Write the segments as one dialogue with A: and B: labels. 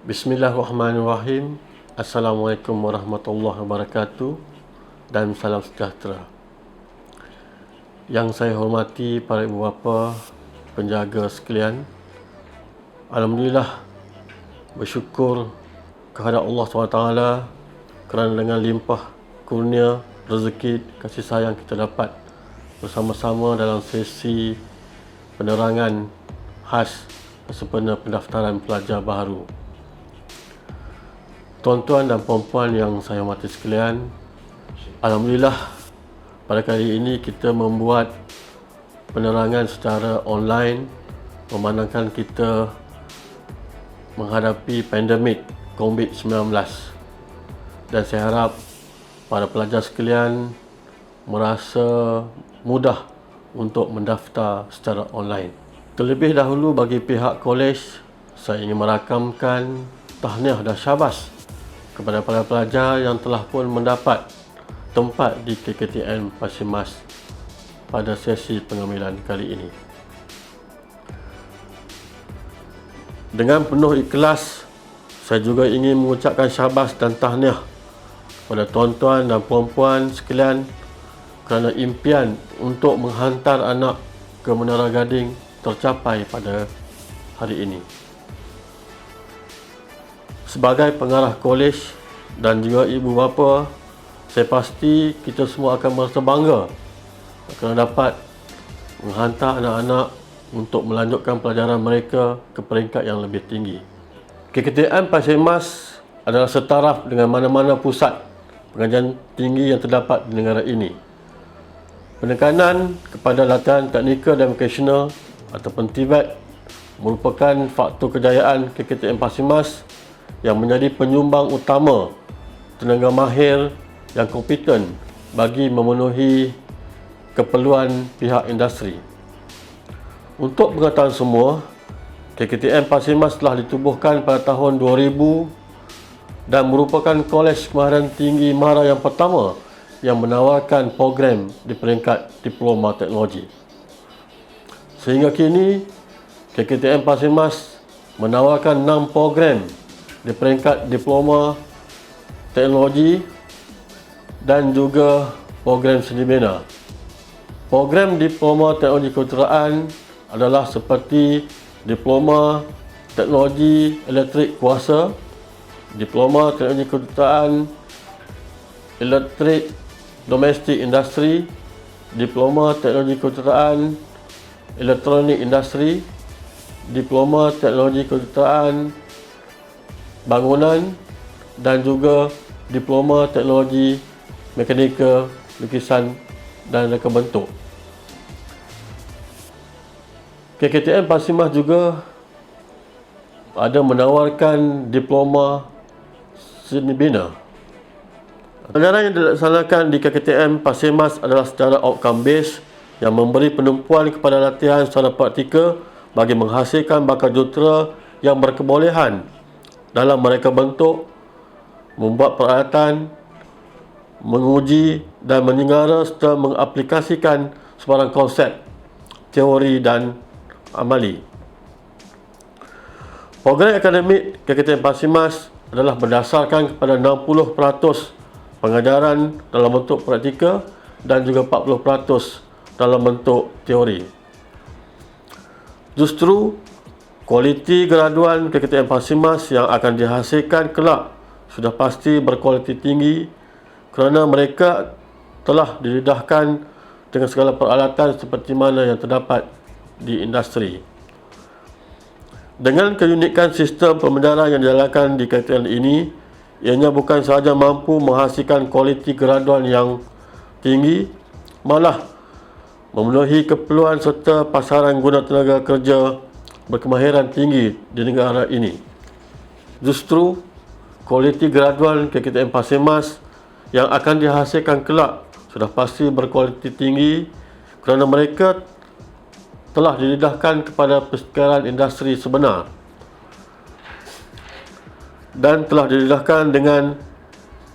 A: Bismillahirrahmanirrahim. Assalamualaikum warahmatullahi wabarakatuh dan salam sejahtera. Yang saya hormati para ibu bapa, penjaga sekalian, alhamdulillah bersyukur kehadap Allah SWT kerana dengan limpah kurnia, rezeki, kasih sayang kita dapat bersama-sama dalam sesi penerangan khas sempena pendaftaran pelajar baharu. Tuan-tuan dan puan-puan yang saya hormati sekalian, alhamdulillah pada kali ini kita membuat penerangan secara online memandangkan kita menghadapi pandemik COVID-19, dan saya harap para pelajar sekalian merasa mudah untuk mendaftar secara online. Terlebih dahulu bagi pihak kolej, saya ingin merakamkan tahniah dan syabas kepada para pelajar yang telah pun mendapat tempat di KKTN Pasir Mas pada sesi pengambilan kali ini. Dengan penuh ikhlas, saya juga ingin mengucapkan syabas dan tahniah kepada tuan-tuan dan puan-puan sekalian kerana impian untuk menghantar anak ke Menara Gading tercapai pada hari ini. Sebagai pengarah kolej dan juga ibu bapa, saya pasti kita semua akan merasa bangga kerana dapat menghantar anak-anak untuk melanjutkan pelajaran mereka ke peringkat yang lebih tinggi. KKTN Pasir Mas adalah setaraf dengan mana-mana pusat pengajian tinggi yang terdapat di negara ini. Penekanan kepada latihan teknikal dan vokasional ataupun TVET merupakan faktor kejayaan KKTN Pasir Mas yang menjadi penyumbang utama tenaga mahir yang kompeten bagi memenuhi keperluan pihak industri. Untuk pengetahuan semua, KKTN Pasir Mas telah ditubuhkan pada tahun 2000 dan merupakan kolej kemahiran tinggi MARA yang pertama yang menawarkan program di peringkat Diploma Teknologi. Sehingga kini, KKTN Pasir Mas menawarkan 6 program di peringkat Diploma Teknologi dan juga program seni bina. Program Diploma Teknologi Kejuruteraan adalah seperti Diploma Teknologi Elektrik Kuasa, Diploma Teknologi Kejuruteraan Elektrik Domestik Industri, Diploma Teknologi Kejuruteraan Elektronik Industri, Diploma Teknologi Kejuruteraan Bangunan dan juga Diploma Teknologi Mekanikal Lukisan dan Reka Bentuk. KKTN Pasir Mas juga ada menawarkan Diploma Seni Bina. Pelajaran yang dilaksanakan di KKTN Pasir Mas adalah secara outcome based yang memberi penumpuan kepada latihan secara praktikal bagi menghasilkan bakal jurutera yang berkebolehan dalam mereka bentuk, membuat peralatan, menguji dan menyengara serta mengaplikasikan sebarang konsep, teori dan amali. Program akademik KKTN Pasir Mas adalah berdasarkan kepada 60% pengajaran dalam bentuk praktikal dan juga 40% dalam bentuk teori. Justru kualiti graduan KKTN Pasir Mas yang akan dihasilkan kelak sudah pasti berkualiti tinggi kerana mereka telah didedahkan dengan segala peralatan seperti mana yang terdapat di industri. Dengan keunikan sistem pembelajaran yang dijalankan di KKTN ini, ianya bukan sahaja mampu menghasilkan kualiti graduan yang tinggi, malah memenuhi keperluan serta pasaran guna tenaga kerja berkemahiran tinggi di negara ini. Justru kualiti graduan KKTN Pasir Mas yang akan dihasilkan kelak sudah pasti berkualiti tinggi kerana mereka telah didedahkan kepada persekitaran industri sebenar dan telah didedahkan dengan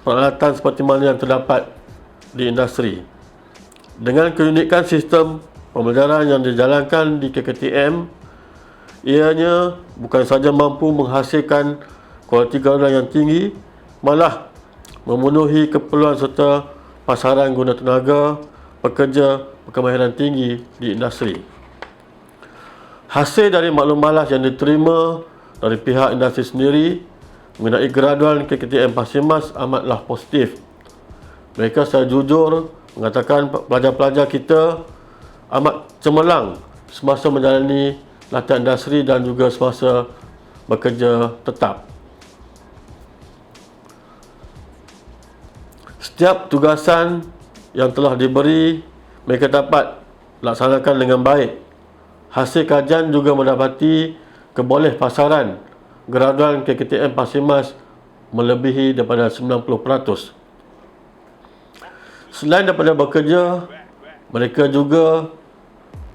A: peralatan seperti mana yang terdapat di industri. Dengan keunikan sistem pembelajaran yang dijalankan di KKTM, ianya bukan sahaja mampu menghasilkan kualiti graduan yang tinggi, malah memenuhi keperluan serta pasaran guna tenaga pekerja berkemahiran tinggi di industri. Hasil dari maklum balas yang diterima dari pihak industri sendiri mengenai graduan KKTM Pasimas amatlah positif. Mereka secara jujur mengatakan pelajar-pelajar kita amat cemerlang semasa menjalani latihan industri dan juga semasa bekerja tetap. Setiap tugasan yang telah diberi, mereka dapat laksanakan dengan baik. Hasil kajian juga mendapati keboleh pasaran graduan KKTM Pasimas melebihi daripada 90%. Selain daripada bekerja, mereka juga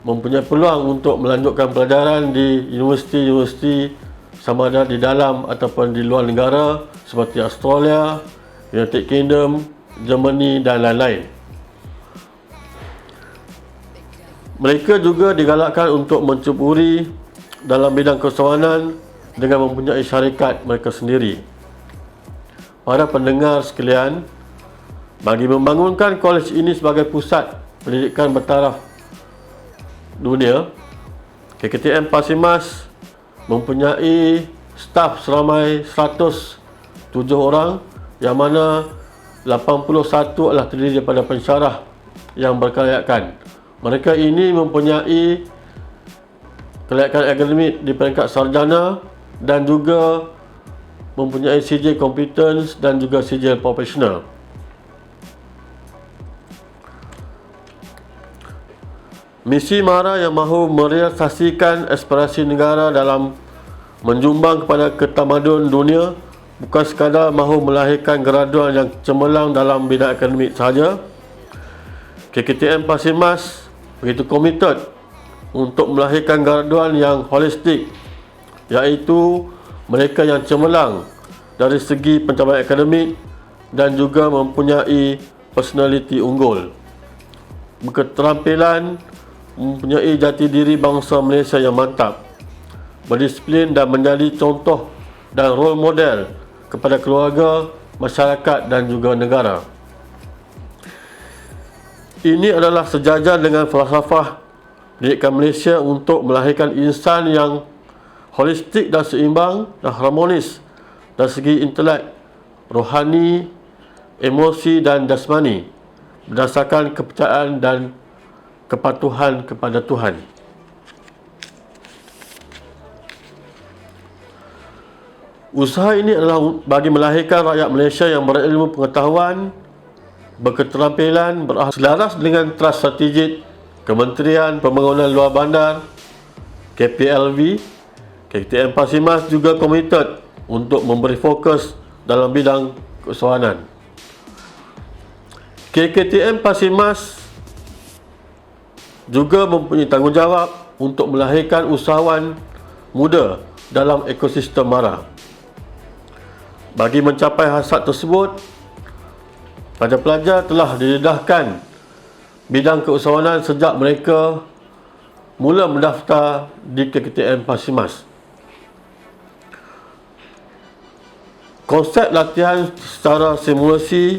A: mempunyai peluang untuk melanjutkan pelajaran di universiti-universiti sama ada di dalam ataupun di luar negara seperti Australia, United Kingdom, Germany dan lain-lain. Mereka juga digalakkan untuk menceburi dalam bidang keusahawanan dengan mempunyai syarikat mereka sendiri. Para pendengar sekalian, bagi membangunkan kolej ini sebagai pusat pendidikan bertaraf dunia, KKTM Pasimas mempunyai staf seramai 107 orang, yang mana 81 adalah terdiri daripada pensyarah yang berkelayakan. Mereka ini mempunyai kelayakan akademik di peringkat sarjana dan juga mempunyai sijil competence dan juga sijil profesional. Misi MARA yang mahu merealisasikan aspirasi negara dalam menjumbang kepada ketamadun dunia bukan sekadar mahu melahirkan graduan yang cemerlang dalam bidang akademik sahaja. KKTM Pasimas begitu komited untuk melahirkan graduan yang holistik, iaitu mereka yang cemerlang dari segi pencapaian akademik dan juga mempunyai personaliti unggul, berketerampilan, mempunyai jati diri bangsa Malaysia yang mantap, berdisiplin dan menjadi contoh dan role model kepada keluarga, masyarakat dan juga negara. Ini adalah sejajar dengan falsafah pendidikan Malaysia untuk melahirkan insan yang holistik dan seimbang dan harmonis dari segi intelek, rohani, emosi dan jasmani berdasarkan kepercayaan dan kepatuhan kepada Tuhan. Usaha ini adalah bagi melahirkan rakyat Malaysia yang berilmu pengetahuan, berketerampilan, selaras dengan trust strategik Kementerian Pembangunan Luar Bandar KPLV. KKTM Pasimas juga komited untuk memberi fokus dalam bidang keusahawanan. KKTM Pasimas juga mempunyai tanggungjawab untuk melahirkan usahawan muda dalam ekosistem MARA. Bagi mencapai hasrat tersebut, pelajar-pelajar telah didedahkan bidang keusahawanan sejak mereka mula mendaftar di KKTM Pasimas. Konsep latihan secara simulasi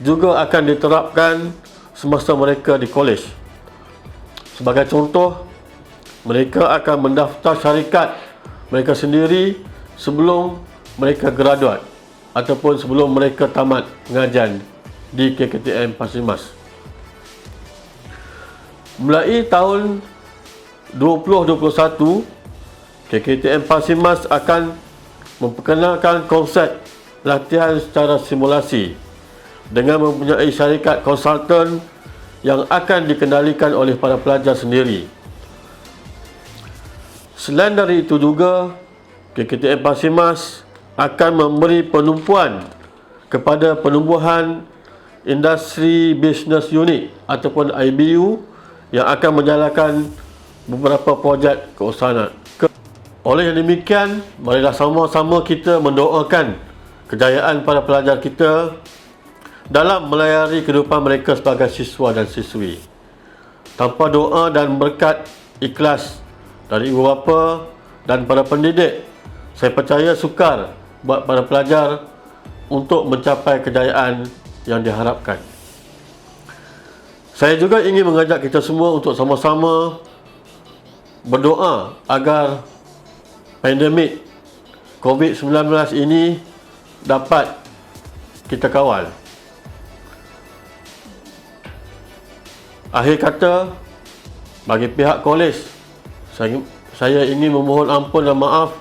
A: juga akan diterapkan semasa mereka di kolej. Sebagai contoh, mereka akan mendaftar syarikat mereka sendiri sebelum mereka graduat ataupun sebelum mereka tamat pengajian di KKTM Pasimas. Mulai tahun 2021, KKTM Pasimas akan memperkenalkan konsep latihan secara simulasi dengan mempunyai syarikat konsultan yang akan dikendalikan oleh para pelajar sendiri. Selain dari itu juga, KKTM Pasimas akan memberi penumpuan kepada penumbuhan Industri Business Unit ataupun IBU yang akan menjalankan beberapa projek keusahawanan. Oleh yang demikian, marilah sama-sama kita mendoakan kejayaan para pelajar kita dalam melayari kehidupan mereka sebagai siswa dan siswi. Tanpa doa dan berkat ikhlas dari ibu bapa dan para pendidik, saya percaya sukar buat para pelajar untuk mencapai kejayaan yang diharapkan. Saya juga ingin mengajak kita semua untuk sama-sama berdoa agar pandemik COVID-19 ini dapat kita kawal. Akhir kata, bagi pihak kolej, saya ingin memohon ampun dan maaf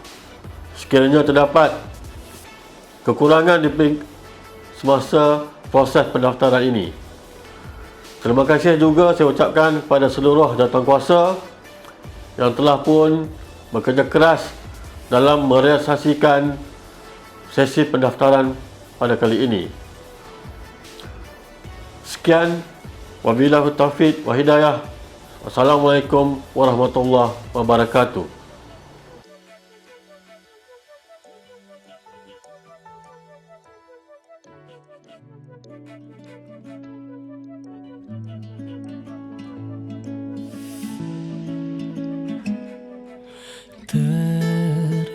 A: sekiranya terdapat kekurangan di semasa proses pendaftaran ini. Terima kasih juga saya ucapkan kepada seluruh jawatankuasa yang telah pun bekerja keras dalam merealisasikan sesi pendaftaran pada kali ini. Sekian, wabillahi taufiq wa hidayah. Wassalamualaikum warahmatullahi wabarakatuh.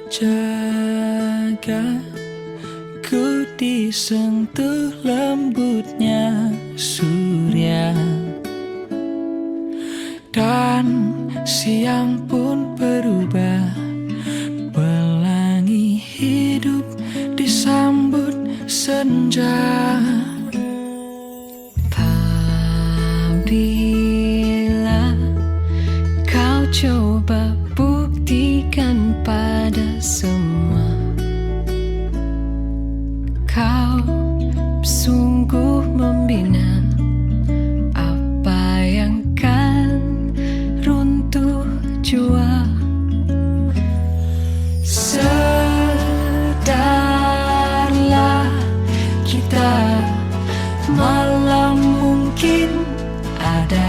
B: Terjaga ku disentuh lembutnya surya, dan siang pun berubah, pelangi hidup disambut senja. Bila kau coba buktikan pada semua, kau sungguh membina apa yang kan runtuh jua. Sedarlah kita, malam mungkin ada.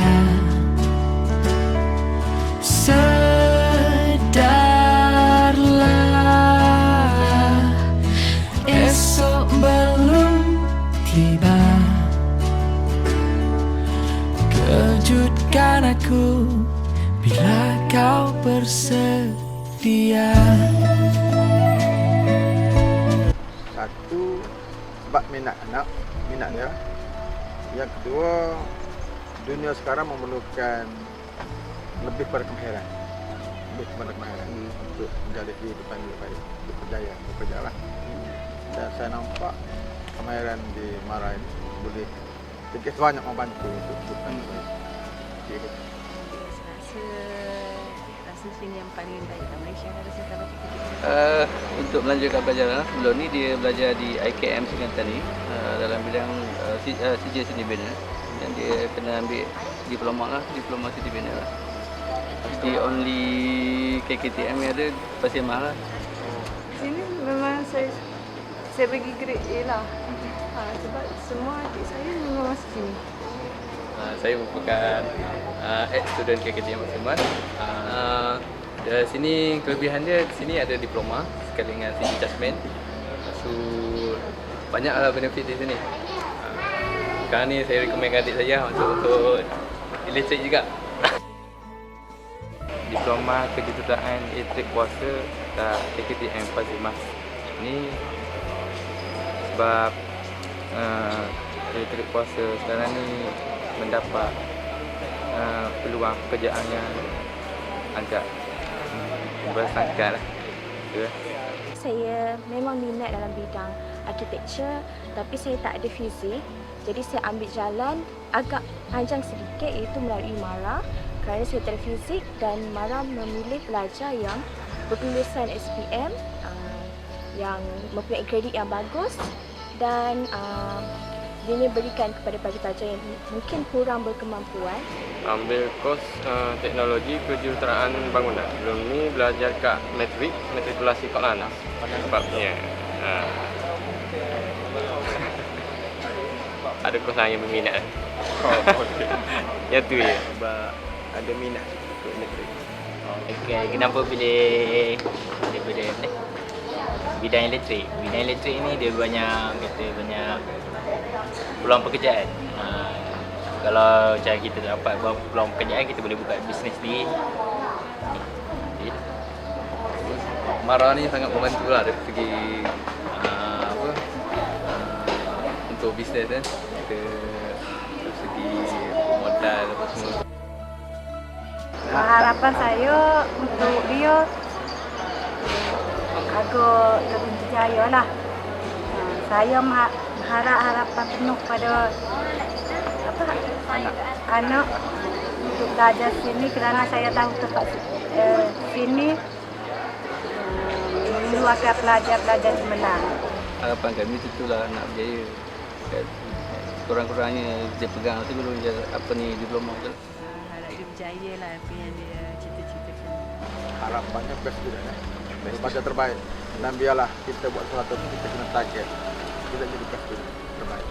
B: Sedarlah, esok belum tiba. Kejutkan aku bila kau bersedia.
C: Satu, sebab minat dia. Yang kedua, dunia sekarang memerlukan lebih pada kemahiran, untuk menjadi kehidupan lebih baik, berjaya lah. Dan saya nampak kemahiran di Mara ini boleh sedikit banyak membantu untuk kehidupan lebih.
D: Rasa sini yang paling baik kat Malaysia, rasa kalau kita
E: untuk melanjutkan pelajaran, sebelum ni dia belajar di IKM Singantani dalam bidang CJ Seni Bina, dan dia kena ambil diploma Seni Bina lah. The only KKTM yang ada Pasir Mah lah.
D: sini memang saya bagi grade A lah. Sebab semua adik saya memang masuk sini.
E: Saya merupakan ex-student KKTM Pasir Mah. Dari sini kelebihan dia, di sini ada diploma sekali dengan CJ Jasmine. So banyaklah benefit di sini. Sekarang ni saya recommend adik saya untuk elektrik juga.
F: Diploma Kejuruteraan Elektrik Kuasa dan KKTM Pasir Mas. Ni sebab elektrik kuasa sekarang ni mendapat peluang pekerjaan yang agak bersangka lah.
G: Saya memang minat dalam bidang architecture, tapi saya tak ada fizik. Jadi saya ambil jalan agak panjang sedikit, iaitu melalui MARA. Kerana saya tak ada fizik dan MARA memilih pelajar yang berkelulusan SPM, yang mempunyai kredit yang bagus, dan dia berikan kepada pelajar-pelajar yang mungkin kurang berkemampuan.
F: Ambil kos teknologi kejuruteraan bangunan. Sebelum ni belajar kat matrikulasi Kok Lantas. Sebabnya ada kos lain yang berminat. Yang tu je.
C: Sebab ada minat ikut elektrik.
H: Okay, kenapa pilih daripada bidang elektrik? Bidang elektrik ni dia banyak peluang pekerjaan. Kalau cara kita dapat peluang pekerjaan, kita boleh buka bisnes sendiri.
E: Mara ni sangat membantu lah dari segi untuk bisnes kan. Kita dari segi modal apa semua.
I: Harapan saya untuk dia agak lebih berjaya lah. Saya harap harapan penuh pada anak untuk belajar sini kerana saya tahu tempat sini dulu akan belajar semenang.
E: Harapan kami itulah nak berjaya. Kurang-kurangnya dia pegang nanti belum dia diploma tu.
I: Harap dia berjaya lah apa yang dia cita-citakan.
C: Harapannya best juga baca terbaik, dan biarlah kita buat sesuatu kita kena target, kita jadi best terbaik.